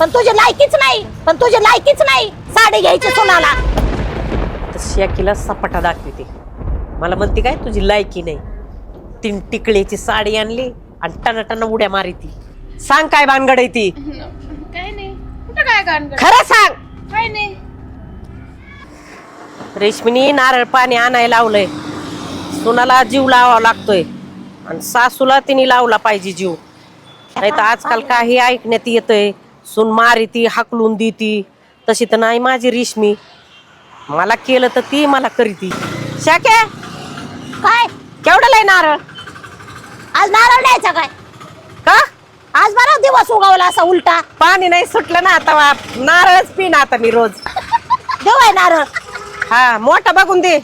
पण तुझी लायकीच नाही साडी घ्यायची सुनाला. तर शेकीला सपाटा दाखवते. मला म्हणते काय तुझी लायकी नाही. 3 टिकळीची साडी आणली आणि टनाटन उड्या मारी ती. सांग काय भानगड आहे ती? काय नाही. कुठं काय गाणं? खरं सांग. काय नाही. रेशमीनी नारळ पाणी आणायला लावलंय. सुनाला जीव लावावा लागतोय आणि सासूला तिने लावला पाहिजे जीव. नाही तर आजकाल काही ऐकण्यात येतंय. सून मारिती हाकलून देती. तशी तर नाही माझी रेशमी. मला केलं तर ती मला करीती. शाके काय केवढं लय नारळ? आज नारळ न्यायचा काय? का आज बरा दिवस उगवला असा उलटा. पाणी नाही सुटलं ना आता. नारळच पिन आता मी रोज. देऊ आहे नारळ. हा मोठा बघून दे.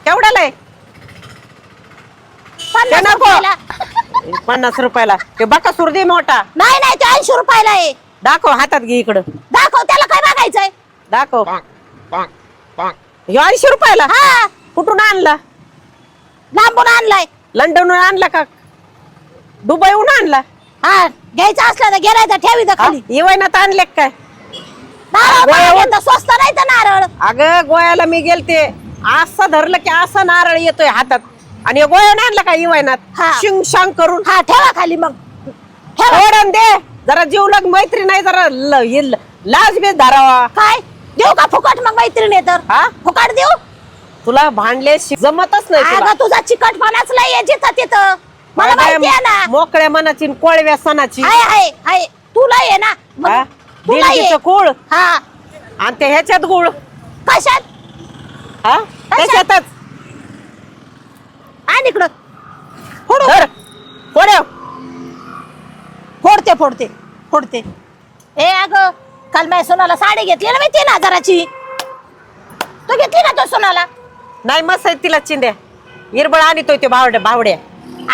केवढं लय? 50 नको. रुपयाला. 50 रुपयाला. ते बकासूर दे मोठा. नाही ते 80 रुपयाला आहे. दाखव हातात घे इकडं. दाखव त्याला काय बघायचंय. दाखव. 80 रुपयाला. हा कुठून आणला? लांबून आणलाय. लंडनहून आणला का दुबईहून आणला? हा घ्यायचं असलं तर गेलाय तर ठेवी तर खाली. इवायनात आणले काय? नारळ गोळ्यावर- बघा, तर स्वस्त नाही तर नारळ. अगं गोव्याला मी गेलते. असं धरलं की असं नारळ येतोय हातात. आणि गोव्याने आणला का इवायनात? हा. शिंग शांग करून. हा ठेवा खाली मग. ठेवा. ओढण दे जरा. जीवलग मैत्री नाही जरा लाज बेस धरावा. काय देऊ का फुकट मग मैत्रिणी तर? हा फुकट देऊ? तुला भांडले जमतच नाही तुला. अगं तुझा चिकटपणाच लय आहे जिथं तिथं. मला माहिती आहे ना. मोकळ्या मनाची न कोळव्या सणाची. आहे तुला आहे ना मग हा? तुला दिलगीचं आहे. गुळ हा आणि ते ह्याच्यात गुळ. कशात? हा त्याच्यातच. आणि इकडं फोडू. धर. फोड्या. फोडते. ए अगं काल माझ्या सोनाला साडी घेतली ना मी 3000ची. तू घेतली का तो सोनाला? नाही मस्त आहे तिला चिंध्या. इरबळ आणतोय ते भावड्या.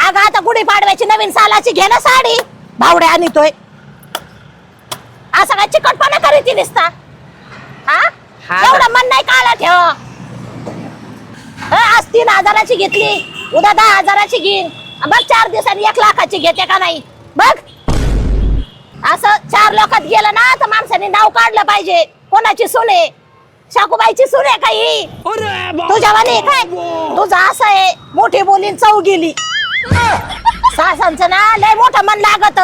अगं आता गुढी पाडव्याची नवीन सालाची घे ना साडी. भावड्या आणतोय. असं काय चिकटपणा करीती दिसता? हा हा. एवढं मन नाही काला ठेव. आज 3000ची घेतली उद्या 10,000ची घेईन. बघ 4 दिवसांनी 1 लाखाची घेते का नाही बघ. असं 4 लोकात गेलं ना तर माणसाने नाव काढलं पाहिजे. कोणाची सुने? शाकूबाईची सुने काही तुझ्या वाली काय? तुझं असं आहे मोठी बोलीन चव गेली. सासांचं ना लय मोठं मन लागत.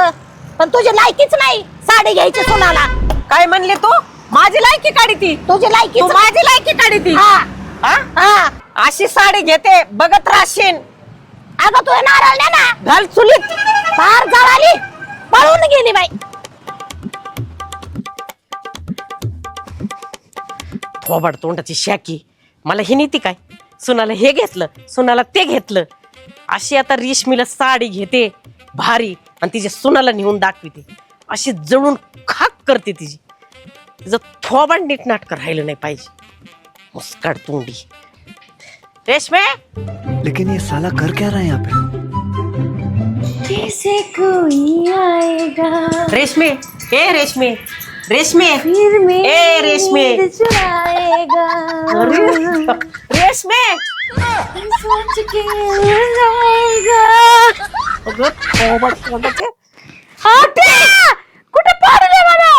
पण तुझी लायकीच नाही साडी घ्यायची सुनाला. काय म्हणले तू? माझी लायकी काढी ती. तुझी लायकी तू माझी लायकी काढी ती. हा हा? हा. अशी साडी घेते बघत राहशील. अगं तू नारळ ने ना घाल चुलीत. फार जळाली पळून गेली बाई. थोबाड तोंडाची शाकी. मला ही नीती काय? सुनाला हे घेतलं सुनाला ते घेतलं. अशी आता रेशमीला साडी घेते भारी आणि तिच्या सुनाला नेऊन दाखविते. अशी जळून खाक करते तिची. तिचं थोबाड नीटनाटक राहिलं नाही पाहिजे. मुस्काड तोंडी. रेशमे लेकिन ये साला कर क्या रहा है यहाँ पे? कैसे कोई आएगा रेशमे ए रेशमे रेशमे फिर मेरी ए रेशमे. नींद चुराएगा. अरे, रेशमे सोच के उड़ जाएगा. अगं थोबाड तोंडाचे. कुठे पाडले मला?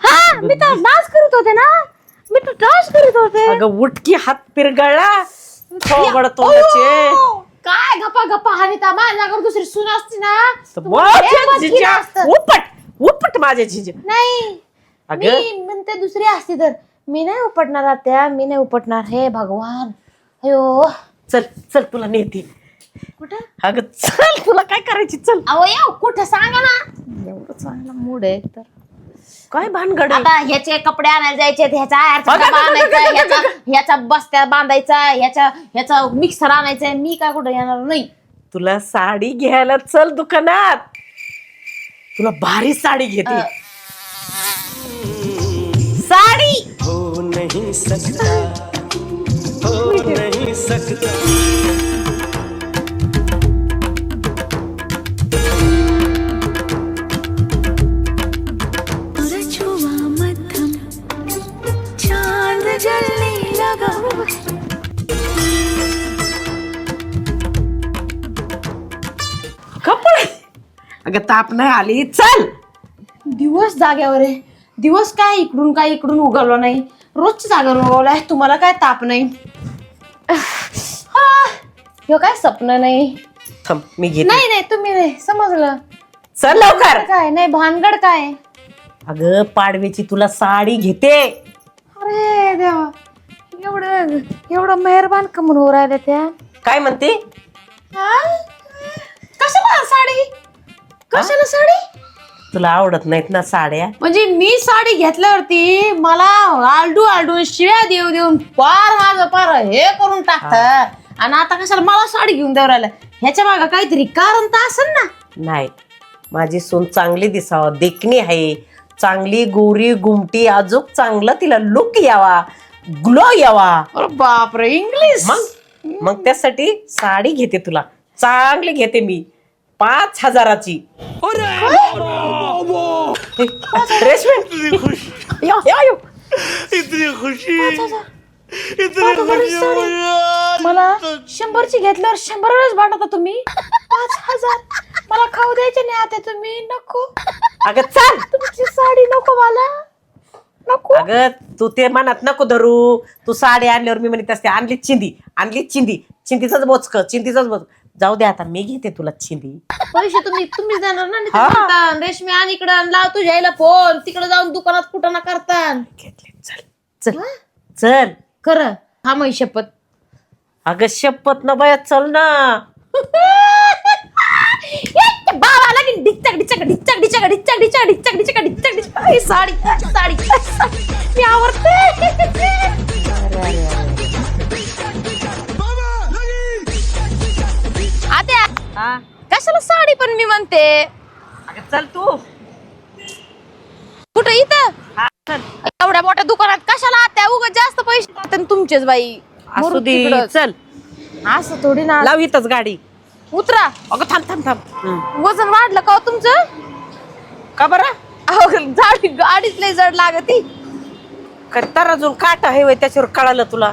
हा मी तर डान्स करत होते. अगं उठकी हात पिरगळला. थोबाड तोंडाचे. काय गप्पा गप्पा हानिता माझ्या जागेवर दुसरी सून असती ना तर माझ्या हे बघ जिजा. केलं असतं. उपट माझ्या जिजा. नाही अगं मी म्हणते दुसरी असती तर मी नाही उपटणार आत्या. मी नाही उपटणार. हे भगवान. अयो चल चल तुला नेते. कुठं? अगं चल तुला काय करायची चल. अहो येऊ कुठं सांगा ना. एवढं चांगला मूड आहे तर काय भानगड आहे? आता ह्याचे कपडे आणायला जायचे ह्याचा आयरचा अगं, डबा अगं, आणायचा अगं, अगं, ह्याचा बस्त्या बांधायचा ह्याचा मिक्सर आणायचा. मी काय कुठं येणार नाही. तुला साडी घ्यायला चल दुकानात. तुला भारी साडी घेते. साडी हो नहीं सकता, हो नहीं सकता. चांद जलने लगा. कपडे. अगं ताप नाही आली चल. दिवस जाग्यावर आहे. दिवस काय इकडून उगवलो नाही. रोजच्या जागेवर उगवलाय. तुम्हाला काय ताप नाही. ह्यो काय स्वप्न नाही. थांब मी घेते. नाही तुम्ही नाही समजलं. चल लवकर. काय नाही भानगड काय. अगं पाडव्याची तुला साडी घेते. अरे देवा, एवढं मेहरबान का म्हणून राहिल्या त्या. काय म्हणते? कशाला साडी? कशाला साडी? तुला आवडत नाहीत ना साड्या? म्हणजे मी साडी घेतल्यावरती मला आलडून शिव्या देऊन पार माझं पार हे करून टाकत. आणि आता कशाला मला साडी घेऊन द्यावं राहिलं? ह्याच्या मागं काहीतरी कारण तर असेल ना. नाही, माझी सून चांगली दिसावं, देखणी आहे, चांगली गोरी गुमटी, अजून चांगलं तिला लुक यावा, ग्लो यावा. अरे बापरे, इंग्लिश. मग त्यासाठी साडी घेते तुला, चांगली घेते मी, 5,000ची. रेशमी इतनी खुशी मला 100ची घेतल्यावर 100च वाटत तुम्ही. 5,000 मला खाऊ द्यायचे नाही आता तुम्ही. नको अगं चाल. तुमची साडी नको मला. नको. अगं तू ते मनात नको धरू. तू साडी आणल्यावर मी म्हणत असते आणली चिंदी, चिंतीचाच बोचक, चिंतीचाच बोचक. जाऊ दे आता, मी घेते तुला चिंदी. पैसे तुम्हीच देणार ना. नाही तर म्हणता, रेशमी आणि इकडं लाव तुझ्या आईला फोन. तिकडे जाऊन दुकानात कुठं ना करता. घेतले. चल चल चल. खरं हा मै शपथ. अगं शपथ न बाया, चल ना. बाबाला की डिचक साडी मी आवडते. आत्या कशाला साडी पण मी म्हणते. अगं चल तू. कुठं इथं एवढ्या मोठ्या दुकानात कशाला आत्या? उगाच जास्त पैसे जातात तुमचेच बाई. असू दे, चल. असं थोडी ना. लाव इथंच गाडी. उतरा. अगं थांब. वजन वाढलं का हो तुमचं? का बरं? अहो, गाडीच लय जड लागती. तर अजून काट आहे वय त्याच्यावर, कळालं तुला?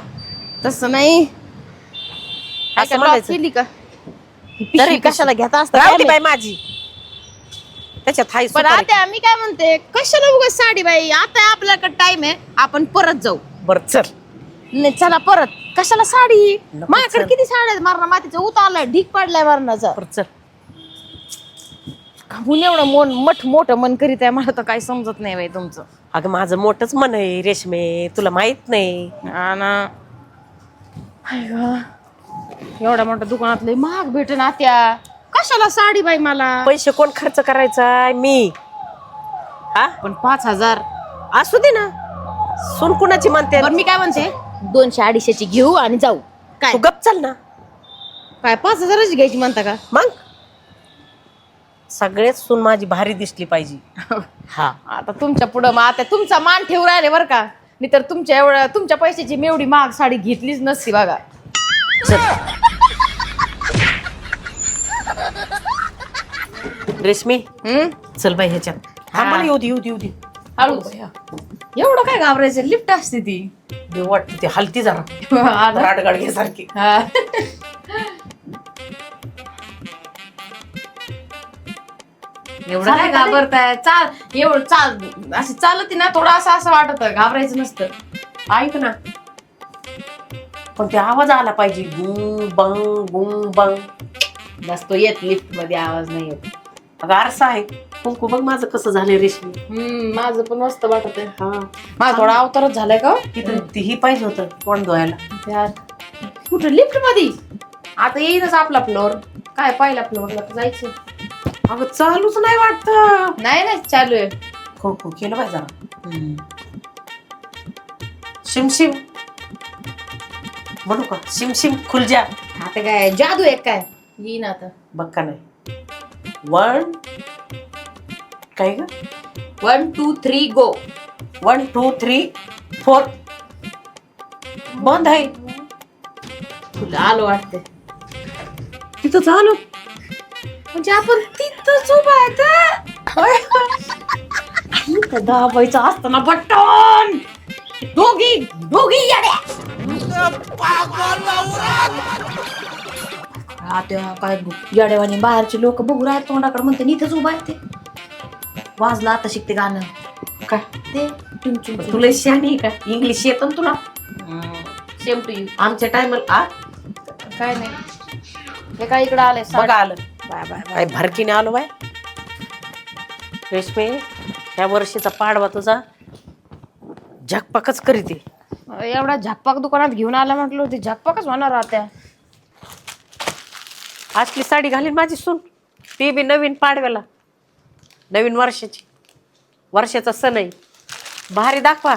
तसं नाही. असं म्हणायचं. केली का तरी कशाला घेता राहू दे बाई माझी, त्याच्यात हाय पण सुपारी. आता मी काय म्हणते, कशाला उगाच साडी बाई? आता आपल्याकडे टाइम आहे, आपण परत जाऊ. बरं चल. नाही चला परत. कशाला साडी? नको, माझ्याकडे चल. किती साड्या आहेत. मारणा मातीचं उत आलाय, ढीक पडलाय मारणाचा. बरं चल. काहून एवढं मोठं मन करीत आहे? मला तर काही समजत नाही बाई तुमचं. अगं माझं मोठंच मन आहे रेशमे, तुला माहित नाही. हा ना. हाय ग, एवढ्या मोठ्या दुकानात लय महाग भेटेन आत्या. कशाला साडी बाई मला? पैसे कोण खर्च करायचा? मी. हा पण 5,000 असू दे ना. सून कुणाची म्हणते? बरं मी काय म्हणते, 200-250ची घेऊ आणि जाऊ. काय तू गप चल ना. काय 5,000ची घ्यायची म्हणता का? मग सगळेच सून माझी भारी दिसली पाहिजे. हा आता तुमच्या पुढं मग आता तुमचा मान ठेवू राहिले बरं का. नाही तर तुमच्या पैशाची मी एवढी महाग साडी घेतलीच नसती बघा. रेशमी चल बाई ह्याच्यात. आम्हाला येऊ दे. हळू एवढं काय घाबरायचं? लिफ्ट असते ती. देव वाटते ते हलती जरा राडगाडग्यासारखी. एवढं काय घाबरताय? अशी चालती ना थोडं असं वाटत, घाबरायचं नसतं. ऐक ना, पण ते आवाज आला पाहिजे. गुंग बंग. जास्त येत लिफ्ट मध्ये आवाज नाही येत. अगं आरसा आहे. कुंकू बघ माझं कसं झालंय रेशमी. माझं पण मस्त वाटत आहे. हा माझा थोडा अवतारच झालाय का? तिथं तीही पाहिजे होतं तोंड धुवायला. यार कुठं लिफ्ट मध्ये? आता येईनच आपला फ्लोअर. काय पहिला फ्लोअरला जायचं? अगं चालूच नाही वाटत. नाही चालू आहे. खो केलं पाहिजे जरा. शिमशिम म्हणू का? शिमशिम खुलजा. आता काय जादू आहे काय? येईन आता. बघ का नाही. 1 काय ग? 1 2 3 गो. 1 2 3 4 बंद आहे. तुला आलो वाटते. तिथं चालू म्हणजे आपण तिथंच उभा आहे. दाबायचं असताना बटन. दोघी येड्या. आता काय येड्यावानी बाहेरचे लोक बघू राहत तोंडाकडे, म्हणते इथंच उभा आहे ते. वाजलं आता शिकते गाणं. काय ते टुमचुम तुला शहाणी आहे का इंग्लिश येतं ना तुला सेम टू यू. आमच्या टायमाला काय नाही, हे काय इकडं आलंय बघा आलं बाय बाय. काय भरकीने आलो बाय. रेशमे ह्या वर्षीचा पाडवा तुझा झकपकच करीते. एवढा झाकपाक दुकानात घेऊन आला म्हटलं होती, झाकपाकच होणार आता. आजली साडी घालीन माझी सून, ती बी नवीन पाडव्याला, नवीन वर्षाचा सण आहे. भारी दाखवा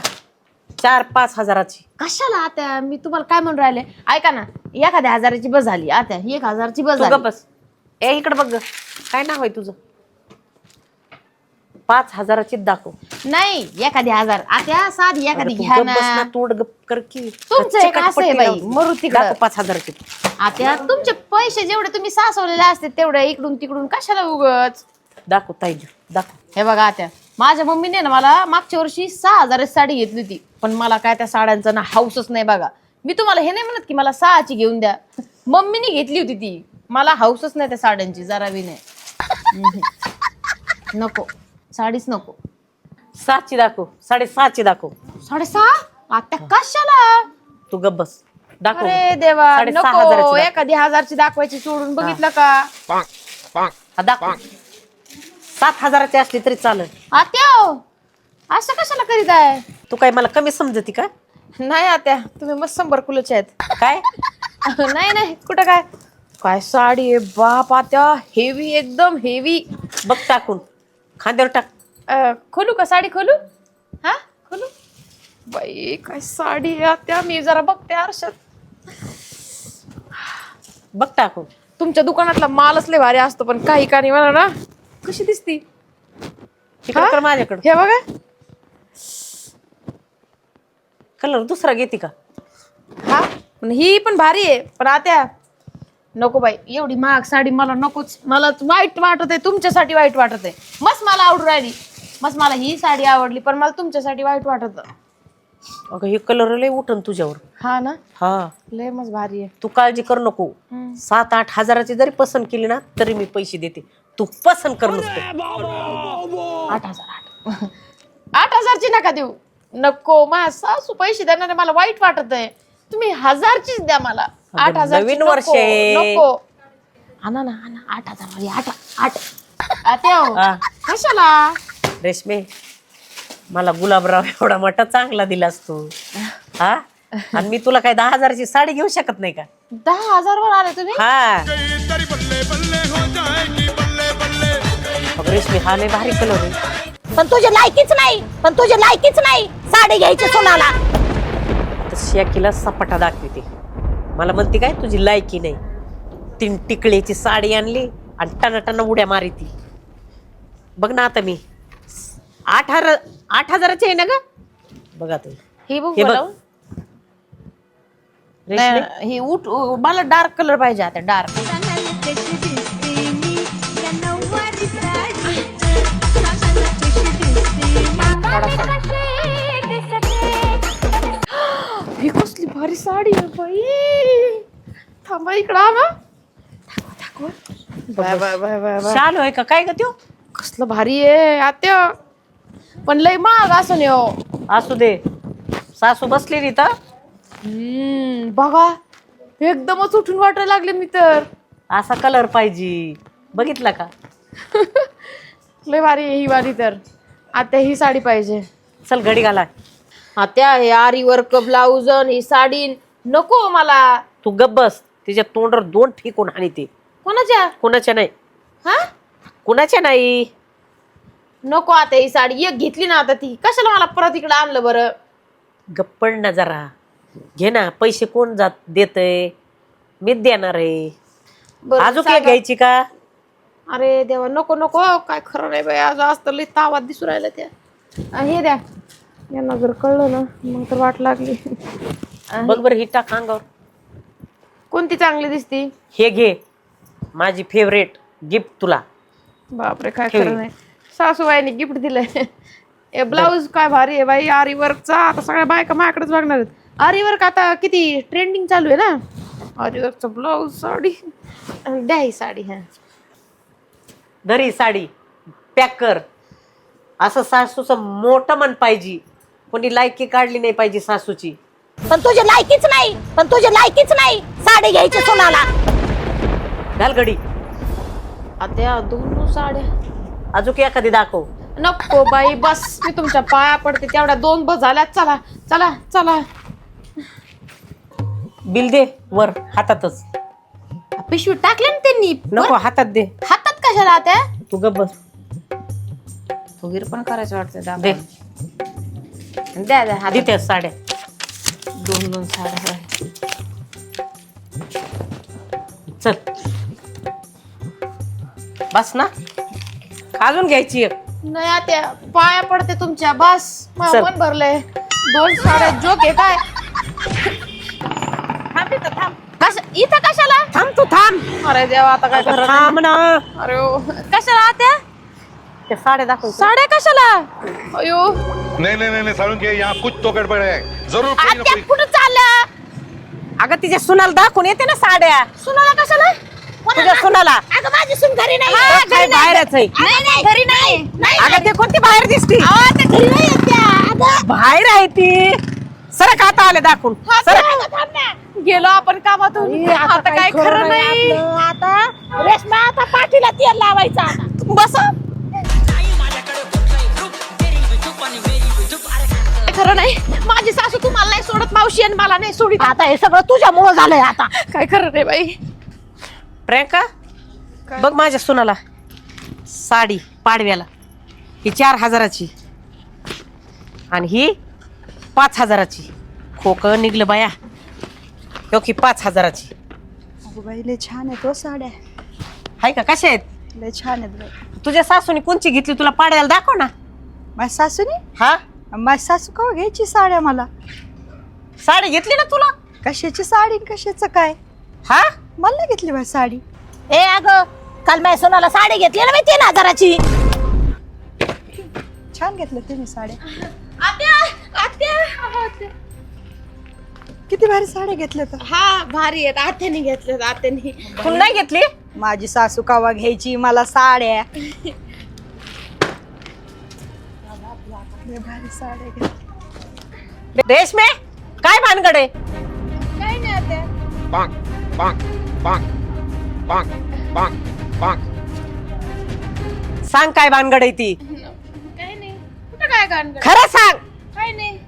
4-5 हजाराची. कशाला आता, मी तुम्हाला काय म्हणून राहिले ऐका ना, 1000ची बस झाली आता, 1000ची बस तू झाली. गप्प बस. ए इकडे बघ ग. काय नाव आहे तुझं? 5,000ची दाखव. नाही 1000 आता साधी एखादी तू घ्या गप्प बस ना. ना, तोड गप कर की. तुमचं एक असं आहे बाई, मरू तिकडं. दाखव 5,000ची. आता तुमचे पैसे जेवढे तुम्ही सासवलेले असते तेवढे इकडून तिकडून कशाला उगच. दाखव ताई दाखव. हे बघा आता, माझ्या मम्मीने ना मला मागच्या वर्षी 6000ची साडी घेतली होती, पण मला काय त्या साड्यांचा ना हाऊसच नाही बघा. मी तुम्हाला हे नाही म्हणत की मला 6ची घेऊन द्या, मम्मीने घेतली होती ती, मला हाऊसच नाही त्या साड्यांची जरा बी नाही. नको साडीच नको. 7ची दाखव, 6.5ची दाखव. 6.5 आता कशाला. तू गप्प बस. दाखव. अरे देवा 6,500ची नको, दाखव. एखादी 1000ची दाखवायची सोडून बघितलं का. हा, दाखव. 7,000ची असली तरी चालेल. आत्या असं कशाला करीत आहे. तू काय मला कमी समजती का? नाही आत्या, तुम्ही मस्त संबरकुलचे आहेत. काय नाही नाही कुठं काय, काय साडी आहे बाप आत्या, हेवी एकदम हेवी. बघ टाकून खांद्यावर टाक. खोलू का साडी, खोलू. हा खोलू. बाई काय साडी आहे आत्या, मी जरा बघते आरशात. बघ टाकून. तुमच्या दुकानातला मालच लय भारी असतो, पण काही का नाही मला ना कशी दिसती. तिकडे कर माझ्याकडे. हे बघा कलर दुसरा घेते का? हा पण ही पण भारी आहे, पण आत्या नको बाई, एवढी महाग साडी मला नकोच. मला वाईट वाटत आहे, तुमच्यासाठी वाईट वाटत आहे. मस्त मला आवडून राहिली, मस्त मला ही साडी आवडली, पण मला तुमच्यासाठी वाईट वाटत. अगं हे कलर लय उठन तुझ्यावर. हा ना, हा लय मस्त भारी आहे. तू काळजी करू नको. 7-8 हजाराची जरी पसंत केली ना तरी मी पैसे देते. तू पसंत कर नुसतं. 8,000ची नका देऊ. नको, माझ्या सासू पैसे देणार आहे, मला वाईट वाटत आहे. तुम्ही 1000चीच द्या मला. 8,000 नवीन वर्ष आहे. नको. आणा ना आणा 8,000 8 हा. कशाला. रेशमे मला गुलाबराव एवढा मोठा चांगला दिलास तू. हा आणि मी तुला काय 10,000ची साडी घेऊ शकत नाही का? 10,000 वर आले तुम्ही. हा अगं रेशमे हा लय भारी कलर आहे. पण तुझी लायकीच नाही साडी घ्यायची सुनाला. तर शेकीला सपाटा दाखवते. मला म्हणते काय तुझी लायकी नाही. 3 टिकळीची साडी आणली आणि टनाटना उड्या मारिती. बघ ना आता मी 8,000ची आहे ना ग. बघा तू ही बघ हे बघ. मला. रेशमे ही मला डार्क कलर पाहिजे आता, डार्क. ही कसली भारी साडी आहे बाई. थांबा इकडं ना. शाल होय का काय ग त्यो? कसलं भारी आहे आत्या, पण लय महाग असं नाही हो. असू दे. सासू बसलेली तर बघा एकदमच उठून वाटायला लागले मी तर. असा कलर पाहिजे. बघितला का? लय भारी आहे ही वाली तर. आत्या ही साडी पाहिजे. चल घडी घाला. आत्या हे आरी वर्क ब्लाउज ही साडी नको मला. तू गप्प बस. तिच्या तोंडावर 2 ठिकून आणि ते कोणाच्या. कुणाच्या नाही. हा कुणाच्या नाही. नको आता ही साडी एक घेतली ना, आता ती कशाला मला परत इकडे आणलं बरं. गप्पड ना जरा. घे ना. पैसे कोण जात देतय? मीच देणार आहे. बरं, अजून काय सांगा. घ्यायची का? अरे देवा नको नको, काय खरं नाही बाई. आज आज तर लई तावात दिसू राहिला त्या. हे द्या, यांना जर कळलं ना मग तर वाट लागली. बघ बरं ही टाक अंगावर. कोणती चांगली दिसती. हे घे. माझी फेवरेट गिफ्ट तुला. बापरे काय खरं नाही. सासूबाईने गिफ्ट दिलंय. हे ब्लाऊज काय भारी आहे बाई, आरी वर्कचा. आता सगळ्या बायका माझ्याकडेच बघणार आहेत. आरी वर्क आता किती ट्रेंडिंग चालू आहे ना. आरी वर्कचा ब्लाऊज साडी द्या ही साडी. हा धरी साडी पॅक कर. असं सासूचं मोठं मन पाहिजे, कोणी लायकी काढली नाही पाहिजे सासूची. पण तुझी लायकीच नाही साडी घ्यायची सुनाला. घाल गडी. आत्या 2 साड्या अजून एखादी दाखव. नको बाई, बस मी तुमच्या पाया पडते. तेवढ्या 2 बस झाल्या. चला चला चला. बिल दे वर हातातच. पिशवी टाकले ना त्यांनी. नको हातात दे. हातात कशाला आत्या? तू गप बस. फुगीर पण करायचं वाटतं. दे. द्या द्या हातात. देते साड्या. 2 साड्या. चल बस ना, अजून घ्यायची एक. नाही आत्या, पाया पडते तुमच्या. बस चल. मन भरलंय. 2 साड्या जोक आहे काय? इथं कशाला? थांब तू थांब. अरे देवा, आता काय खरं नाही. थांब ना. अरे ओ, कशाला आत्या? त्या साड्या दाखव. साड्या कशाला? अयो नहीं सालुंके, यहाँ कुछ तो गड़बड़ है, जरूर कोई ना आत्या कोई। कुठं चालल्या? अगं तिच्या सुनाला दाखवून येते ना साड्या. सुनाला कशाला? तुझ्या सुनाला. अगं माझी सून घरी नाही. हा, तो काय घरी नाही. बाहेरच आहे. नाही घरी नाही. अगं ते कोणती बाहेर दिसती? अहो, ते घरी नाही येत त्या. अगं बाहेर आहे ती. सरक आता आले दाखवून. सरक. थांब ना. गेलो आपण कामातून. आता काय खरं नाही. आपलं. आता रेशमा, आता पाठीला तेल लावायचं आता. बस. खरं नाही. माझी सासू तुम्हाला नाही सोडत मावशी, आणि मला नाही सोडित. आता हे सगळं तुझ्यामुळं झालंय. आता काय खरं नाही बाई. प्रियंका बघ माझ्या सुनाला साडी पाडव्याला. ही 4,000ची आणि ही 5,000ची. खोकं निघलं बाया. की 5,000ची. अगं बाई लय छान आहेत हो साड्या. हाय का? कशा आहेत? लय छान आहेत बाई. तुझ्या सासूने कोणची घेतली तुला पाडव्याला? दाखव ना. माझ्या सासूने? हा, माझी सासू का घ्यायची साड्या मला? साडी घेतली ना तुला? कशाची साडी आणि कशाचं काय? हा, मला नाही घेतली बाई साडी. ए अगं, काल माझ्या सोनाला साडी घेतली ना मी 3,000ची. छान घेतलं तुम्ही साड्या. आत्या आत्या. किती भारी साड्या घेतल्या तर. हा भारी आहेत. आत्याने घेतले. आत्याने. तुला नाही घेतली? माझी सासू कावा घ्यायची मला साड्या. लय भारी साड्या घेतल्या. रेशमे काय भानगड आहे? काय नाही आत्या. पांग पांग पांग पांग पांग पांग। सांग काय भानगड आहे ती? काय नाही. कुठं काय गाणं? खरं सांग. काय नाही.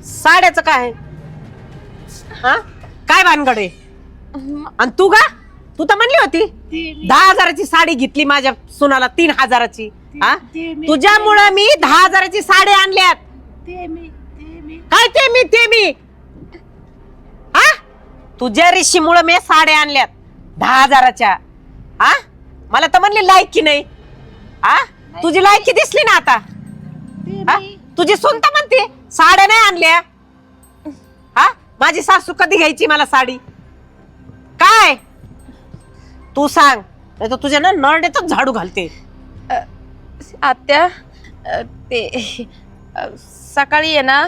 साड्याचं काय? हा, काय भानगड आहे? आणि तू का? तू तर म्हणली होती 10,000ची साडी घेतली माझ्या सुनाला 3,000ची. हा, तुझ्यामुळे मी 10,000ची साडी आणल्यात. काय ते मी हा, तुझ्या ऋषीमुळे मी साड्या आणल्यात 10,000च्या. हा, मला तर म्हणली लायकी नाही. हा, तुझी लायकी दिसली ना आता. हा, तुझी सून तर म्हणते साड्या नाही आणल्या. हा, माझी सासू कधी घ्यायची मला साडी? काय तू सांग, नाही तर तुझ्या ना नरड्यातच झाडू घालते. आत्या ते सकाळी आहे ना.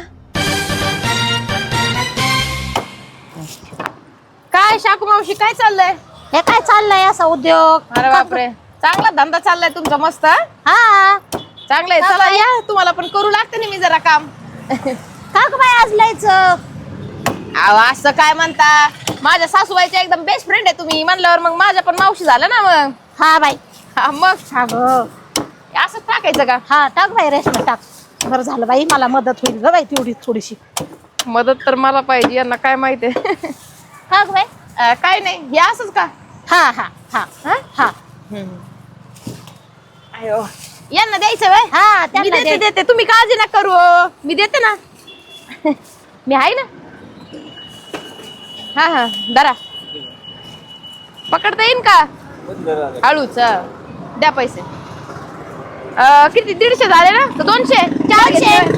काय शाकू मावशी, काय चाललंय? हे काय चाललंय असा उद्योग? अरे बापरे, चांगला धंदा चाललाय तुमचा. मस्त. हा, चांगलंय. चला या, तुम्हाला पण करू लागतं ना मी जरा काम. का गं बाई आज लयच? अहो असं काय म्हणता, माझ्या सासूबाईच्या एकदम बेस्ट फ्रेंड आहे तुम्ही म्हणल्यावर मग माझ्या पण मावशी झालं ना मग. हा बाई. हा मग अगं, असं टाकायचं का? हा टाक बाई रेशमा टाक. बरं झालं बाई, मला मदत होईल ग बाई तेवढी थोडीशी. मदत तर मला पाहिजे, यांना काय माहितीये. का गं बाई? काय नाही, हे असंच का? हा हा हा हा? हा अयो, यांना द्यायचं बाय. हा मी त्यांना देते दे. देते, तुम्ही काळजी नका करू. मी देते ना. मी आहे ना. हा हा दरा. पकडता येईन का? हळूच. द्या पैसे. किती? 150 झाले ना? तर 200 400.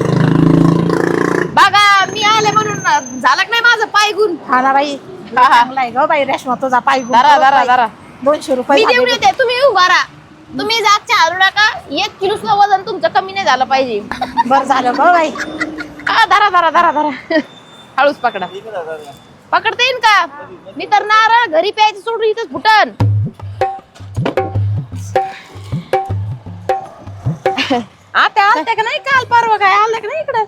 बघा मी आले म्हणून झालं का नाही माझं पाय गुण. हा ना बाई, हा, हा. चांगला आहे ग बाई रेशमा तुझा पाय गुण. दरा दरा दरा. 200 रुपये मी देऊन झाले. येते, तुम्ही उभा राहा. तुम्ही जागच्या हलू नका. 1 किलोचं वजन तुमचं कमी नाही झालं पाहिजे. बरं झालं ग बाई. हा धरा धरा धरा धरा. हळूच पकडा. पकडता येईन का? मी तर नारळ घरी प्यायचं सोडून इथंच फुटन. आता आलत्या का नाही काल परवा काय आल्या का नाही इकडं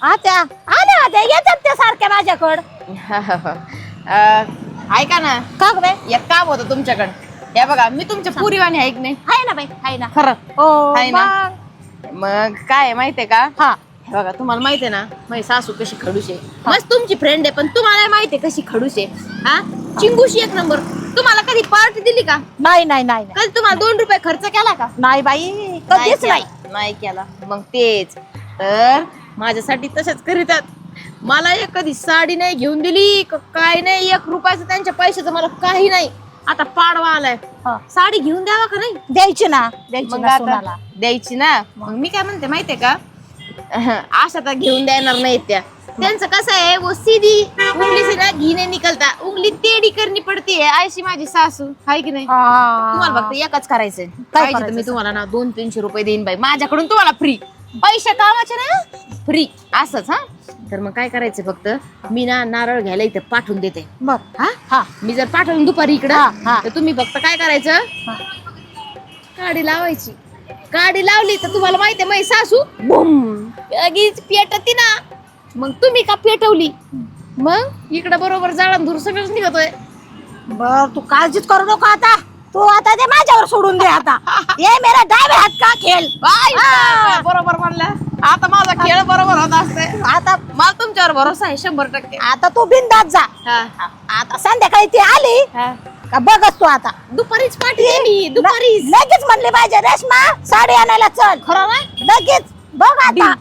आत्या आल्या होत्या येतात त्या सारख्या माझ्याकडं. ऐका ना का गं बाई? एक काम होतं तुमच्याकडं. हे बघा मी तुमच्या पुरीवाणी आहे की नाही आहे ना बाई आहे ना. खरं हो आहे ना? मग. मग काय आहे माहितीये का हा हे बघा तुम्हाला माहितीये ना माझी सासू कशी खडूस आहे. मस्त तुमची फ्रेंड आहे पण तुम्हाला माहितीये कशी खडूस आहे. हा चिंगूशी एक नंबर. तुम्हाला कधी पार्टी दिली का? नाही नाही नाही नाही. कधी तुम्हाला 2 रुपये खर्च केला का? नाही बाई कधीच नाही. नाही केला. मग तेच तर माझ्यासाठी तसेच करीतात. मला एक कधी साडी नाही घेऊन दिली काय नाही. 1 रुपयाचं त्यांच्या पैशाचं मला काही नाही. आता पाडवा आलाय हा. साडी घेऊन द्यावा का नाही? द्यायची ना द्यायची मग ना आता सुनाला. द्यायची ना. मग मी काय म्हणते माहितीये का अशा तर घेऊन देणार नाहीत त्या. त्यांचं कसं आहे वो सीधी उंगली से ना घी नाही निकलता उंगली टेढ़ी करनी पडती है. ऐशी माझी सासू हाय की नाही. हा. तुम्हाला फक्त एकच करायचंय पाहिजे तर मी करायचं? तुम्हाला ना 200-300 रुपये देईन बाई माझ्याकडून तुम्हाला फ्री. पैसे कामाचे ना फ्री असंच. हा तर मग काय करायचं फक्त मी ना नारळ घ्यायला इथे पाठवून देते. बर हा हा मी जर पाठवून दुपारी हा, इकडं हा. तर तुम्ही फक्त काय करायचं हा. काडी लावायची. काडी लावली तर तुम्हाला माहितीये माझी सासू बुम लगेच पेटती ना. मग तुम्ही का पेटवली मग इकडं बरोबर जाळण धूर सगळंच निघतोय. बर तू काळजीच करू नको आता. तू आता ते माझ्यावर सोडून दे आता. ये मेरा डावे हात का खेळ. बाय, बरोबर म्हणलं. आता माझा खेळ बरोबर होत असते. आता मला तुमच्यावर भरोसा आहे 100%. आता तू बिंदात जा. हा. आता संध्याकाळी ती आली हा. का बघच तू आता. दुपारीच पाठी दे मी दुपारीच. लगेच म्हणली पाहिजे रेश्मा साडी आणायला चल. खरं नाही लगेच बघ आता.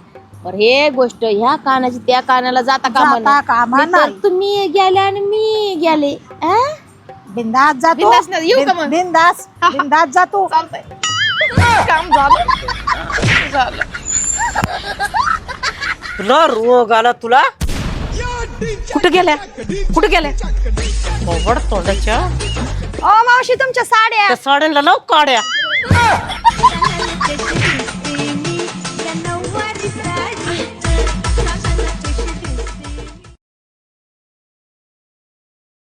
पर हे गोष्ट ह्या कानाची त्या कानाला जाता जाता कामा नाही. तुम्ही गेले आणि मी गेले. बिंदास जा तू. बिनधास्त नाही, येऊ का मग? बिंदास बिंदास जा तू. चालतंय काम झालं. तुला रोग आला तुला. कुठे गेल्या कुठे गेल्या तोंडाच्या ओ मावशी तुमच्या साड्या. त्या साड्यांना लाव काड्या.